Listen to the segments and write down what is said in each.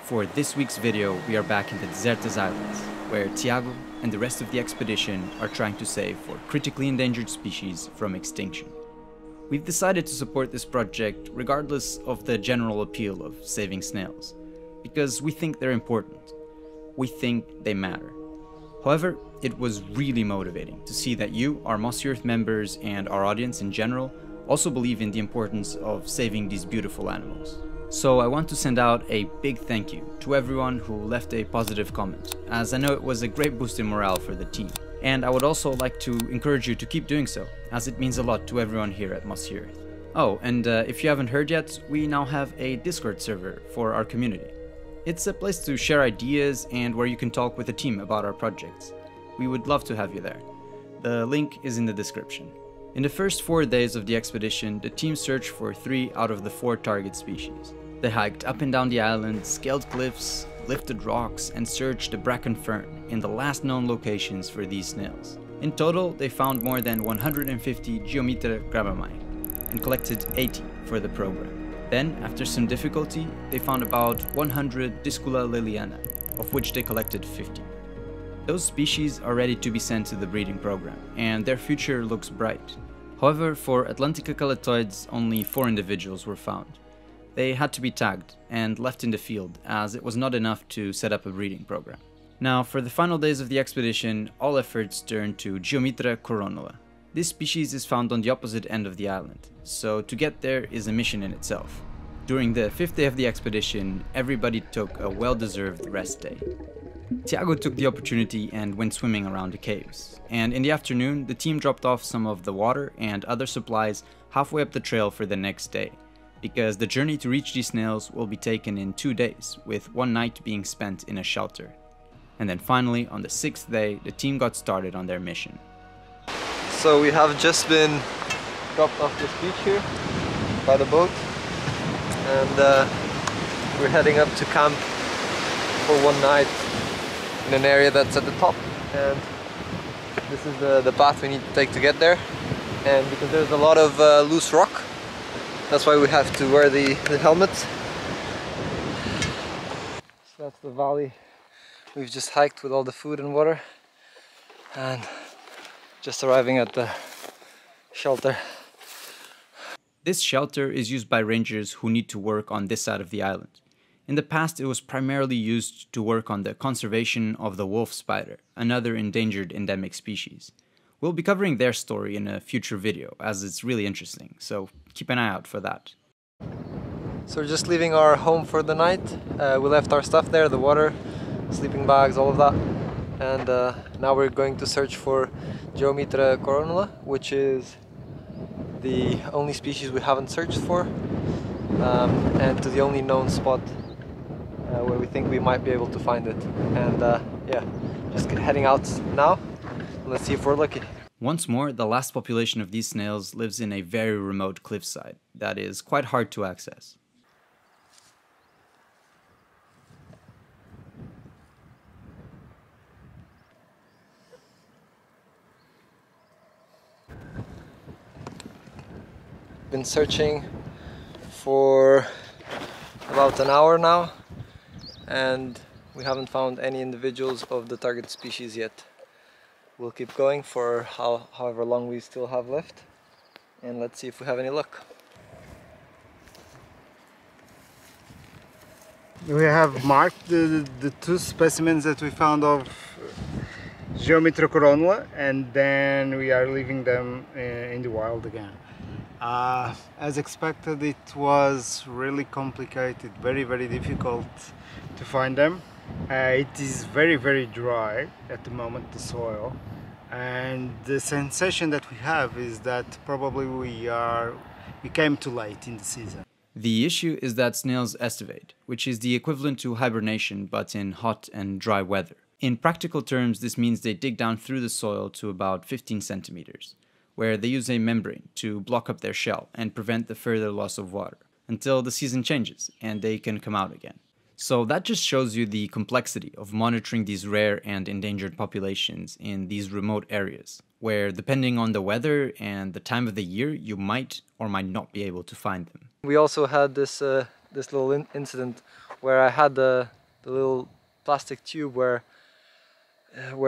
For this week's video, we are back in the Desertas Islands, where Tiago and the rest of the expedition are trying to save 4 critically endangered species from extinction. We've decided to support this project regardless of the general appeal of saving snails, because we think they're important. We think they matter. However, it was really motivating to see that you, our Mossy Earth members, and our audience in general also believe in the importance of saving these beautiful animals. So I want to send out a big thank you to everyone who left a positive comment, as I know it was a great boost in morale for the team. And I would also like to encourage you to keep doing so, as it means a lot to everyone here at Mossy Earth. Oh, and if you haven't heard yet, we now have a Discord server for our community. It's a place to share ideas and where you can talk with the team about our projects. We would love to have you there. The link is in the description. In the first 4 days of the expedition, the team searched for 3 out of the 4 target species. They hiked up and down the island, scaled cliffs, lifted rocks, and searched the bracken fern in the last known locations for these snails. In total, they found more than 150 Geomitra grabamai and collected 80 for the program. Then, after some difficulty, they found about 100 Discula liliana, of which they collected 50. Those species are ready to be sent to the breeding program, and their future looks bright. However, for Atlantica caletoides, only 4 individuals were found. They had to be tagged and left in the field, as it was not enough to set up a breeding program. Now, for the final days of the expedition, all efforts turned to Geomitra coronula. This species is found on the opposite end of the island, so to get there is a mission in itself. During the 5th day of the expedition, everybody took a well-deserved rest day. Tiago took the opportunity and went swimming around the caves, and in the afternoon, the team dropped off some of the water and other supplies halfway up the trail for the next day, because the journey to reach these snails will be taken in 2 days, with 1 night being spent in a shelter. And then finally, on the 6th day, the team got started on their mission. So we have just been dropped off this beach here by the boat, and we're heading up to camp for 1 night in an area that's at the top, and this is the path we need to take to get there. And because there's a lot of loose rock, that's why we have to wear the helmets. So that's the valley we've just hiked with all the food and water, and just arriving at the shelter. This shelter is used by rangers who need to work on this side of the island. In the past, it was primarily used to work on the conservation of the wolf spider, another endangered endemic species. We'll be covering their story in a future video, as it's really interesting, so keep an eye out for that. So we're just leaving our home for the night. We left our stuff there, the water, sleeping bags, all of that. And now we're going to search for Geomitra coronula, which is the only species we haven't searched for, and to the only known spot where we think we might be able to find it. And yeah, just heading out now. Let's see if we're lucky. Once more, the last population of these snails lives in a very remote cliffside that is quite hard to access. Been searching for about an hour now, and we haven't found any individuals of the target species yet. We'll keep going for however long we still have left, and let's see if we have any luck. We have marked the 2 specimens that we found of Geomitra coronula, and then we are leaving them in the wild again. As expected, it was really complicated, very difficult to find them. It is very dry at the moment, the soil, and the sensation that we have is that probably we came too late in the season. The issue is that snails estivate, which is the equivalent to hibernation but in hot and dry weather. In practical terms, this means they dig down through the soil to about 15 centimeters, where they use a membrane to block up their shell and prevent the further loss of water, until the season changes and they can come out again. So that just shows you the complexity of monitoring these rare and endangered populations in these remote areas, where depending on the weather and the time of the year, you might or might not be able to find them. We also had this this little incident where I had the little plastic tube where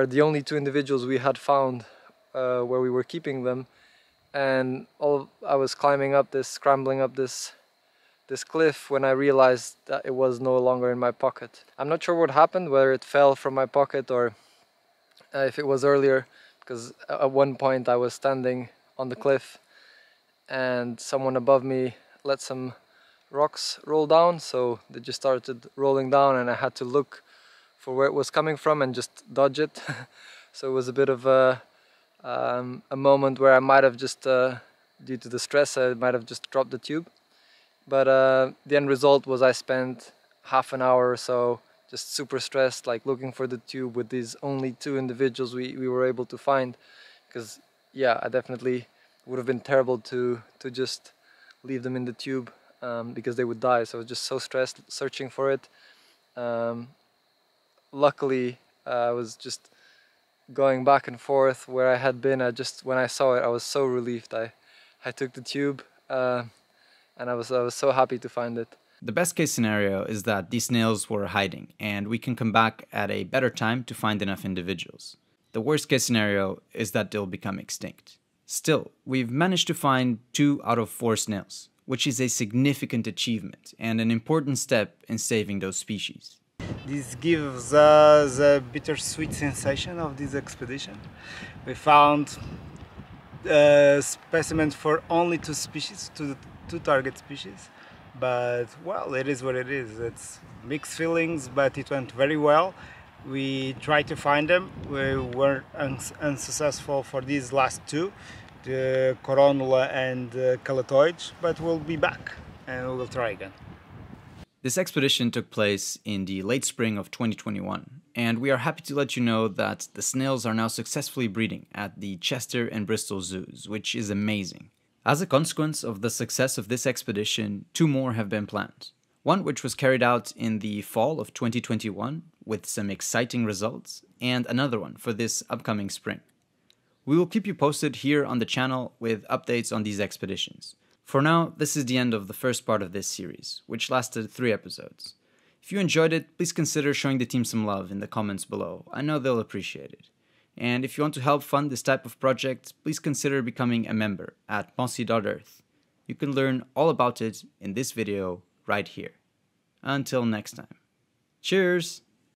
the only two individuals we had found where we were keeping them, and I was scrambling up this cliff when I realized that it was no longer in my pocket. I'm not sure what happened, whether it fell from my pocket or if it was earlier, because at one point I was standing on the cliff and someone above me let some rocks roll down, so they just started rolling down and I had to look for where it was coming from and just dodge it. So it was a bit of a moment where I might have just, due to the stress, I might have just dropped the tube. But the end result was I spent half an hour or so just super stressed, like looking for the tube with these only two individuals we were able to find. Because yeah, I definitely would have been terrible to just leave them in the tube because they would die. So I was just so stressed searching for it. Luckily, I was just going back and forth where I had been. When I saw it, I was so relieved. I took the tube and I was so happy to find it. The best case scenario is that these snails were hiding and we can come back at a better time to find enough individuals. The worst case scenario is that they'll become extinct. Still, we've managed to find 2 out of 4 snails, which is a significant achievement and an important step in saving those species. This gives us a bittersweet sensation of this expedition. We found specimens for only 2 species, 2 target species. But well, it is what it is. It's mixed feelings, but it went very well. We tried to find them. We were unsuccessful for these last 2, the Coronula and the Calatoides, but we'll be back and we will try again. This expedition took place in the late spring of 2021, and we are happy to let you know that the snails are now successfully breeding at the Chester and Bristol zoos, which is amazing. As a consequence of the success of this expedition, 2 more have been planned. One which was carried out in the fall of 2021 with some exciting results, and another one for this upcoming spring. We will keep you posted here on the channel with updates on these expeditions. For now, this is the end of the first part of this series, which lasted 3 episodes. If you enjoyed it, please consider showing the team some love in the comments below. I know they'll appreciate it. And if you want to help fund this type of project, please consider becoming a member at Ponsi.earth. You can learn all about it in this video right here. Until next time. Cheers!